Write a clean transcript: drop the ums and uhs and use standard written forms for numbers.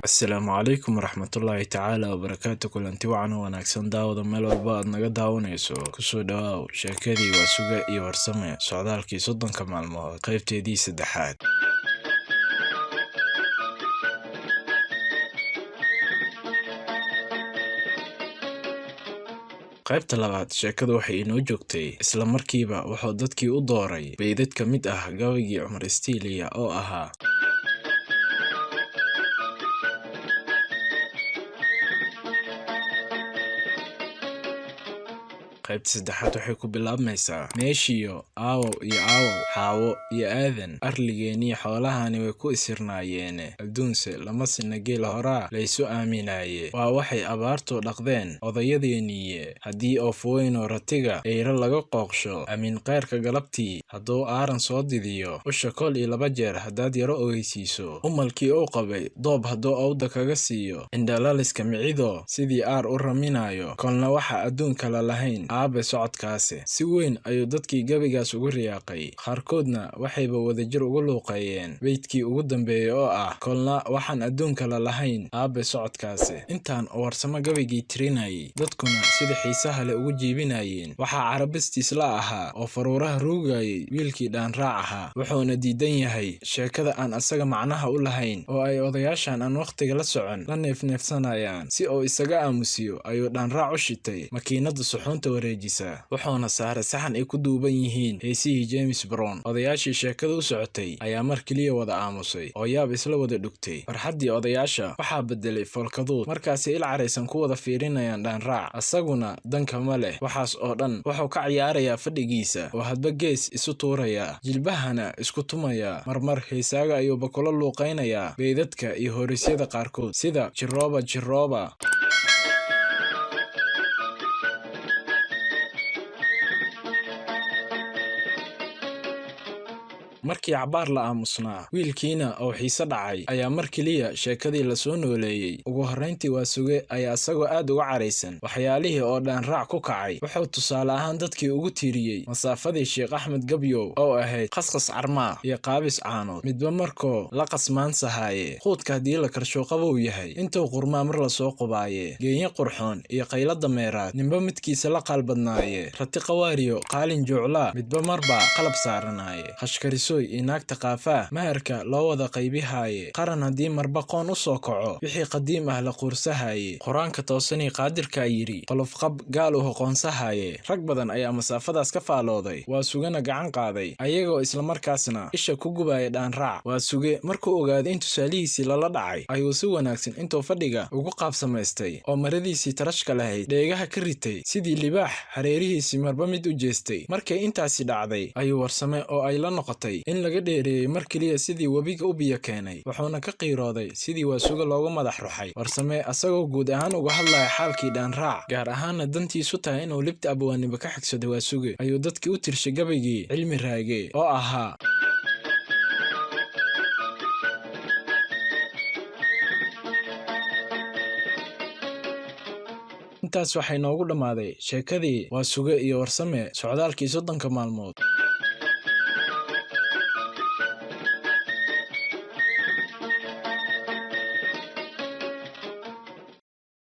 Asalaamu calaykum waraxmatullaahi tacaala wabarakaatu. Kulanti wacan oo wanaagsan daawada meel walba aad naga daawanayso. Kusoo dhawaaw sheekadii waa suge iyo warsame socdaalkii 30 maalmood qaybteedii 3. qaybta labaad sheekadu waxay inoo joogtay isla markiiba wuxuu dadkii u dooray beydad ka mid ah gabaygii Cumar Istiiliya oo ahaa qaybta 3 waxay ku bilaabmaysaa meeshiyo aawow iyo aawow xaawo iyo aadan arligeennii xoolahani way ku isirnaayeen adduunse lama sina geel horaa laysu aaminaaye waa waxay abaartu dhaqdeen odayadeeniiye haddii oo fuweyno ratiga eyra laga qooqsho amiin qayrka galabtii hadduu aaran soo didiyo usha kol iyo 2 jeer haddaad yaro ogeysiiso umalkii uu qabay doob hadduu awda kaga siiyo indhalaliska micido sidii aar u raminaayo kolna waxa adduunka la lahayn aabe socodkaasi si weyn ayuu dadkii gabaygaas ugu riyaaqay qaarkoodna waxayba wadajir ugu luuqeeyeen beydkii ugu dambeeyay oo ah kolna waxaan adduunka la lahayn aabe socodkaasi intaan oo warsamo gabaygii tirinayay dadkuna sida xiisaha leh ugu jiibinayeen waxaa carabistiis la ahaa oo faruuraha ruugayay wiilkii dhaanraac ahaa wuxuuna diidan yahay sheekada aan asaga macnaha u lahayn oo ay odayaashan aan wakhtiga la socon la neefneefsanayaan si uu isaga aamusiyo ayuu dhaanraac u shitay makiinada suxuunta wuxuuna saaray saxan ay ku duuban yihiin heesihii James Brown odayaashii sheekada u socotay ayaa mar kaliya wada aamusay oo yaab isla wada dhugtay farxaddii odayaasha waxaa bedelay foolkaduud markaasi il caraysan ku wada fiirinayaan dhaanraac asaguna danka ma leh waxaas oo dhan wuxuu ka ciyaarayaa fadhigiisa oo hadba gees isu tuurayaa jilbahana isku tumayaa marmar heesaaga ayuuba kula luuqaynayaa beydadka iyo horisyada qaarkood sida jirooba markii cabaar la aamusnaa wiilkiina oo xiise dhacay ayaa mar kaliya sheekadii la soo nooleeyey ugu horrayntii waa suge ayaa isagoo aad uga caraysan waxyaalihii oo dhaanraac ku kacay wuxuu tusaale ahaan dadkii ugu tiiriyey masaafadii Sheekh Axmed Gabyow oo ahayd qasqas carmaa iyo qaabis caanood midba markoo la qasmaansahaaye quudka haddii la karsho qabow yahay intuu qurmaa mar la soo qubaaye geenye qurxoon iyo qaylo dameeraad ninba midkiisa la qaalbadnaaye rati qawaariyo qaalin jooclaa midba marba qalab saaranaaye khashkariso inaagta qaafaa maharka loo wada qaybihaaye qaran haddii marba qoon u soo kaco wixii qadiim ah la quursahaaye qur-aanka toosanii qaadirkaa yidhi qolofqab gaal u hoqoonsahaaye rag badan ayaa masaafadaas ka faalooday waa sugana gacan qaaday ayagoo islamarkaasna isha ku gubaya dhaanraac waa suge markuu ogaaday in tusaalihiisii lala dhacay ayuu si wanaagsan intuu fadhiga ugu qaab samaystay oo maradiisii tarashka lahayd dheegaha ka ritay sidii libaax hareerihiisii marba mid u jeestay markay intaasi dhacday ayuu warsame oo ay la noqotay in laga dheereeyey mar kaliya sidii webiga u biyo keenay wuxuuna ka qiirooday sidii waa suge loogu madax ruxay warsame asagoo guud ahaan uga hadlaya xaalkii dhaanraac gaar ahaanna dantiisu tahay inuu libta abwaaniba ka xigsaday waa suge ayuu dadkii u tirshay gabaygii cilmi raage oo ahaa intaas waxay noogu dhammaaday sheekadii waa suge iyo warsame socdaalkii 30 maalmood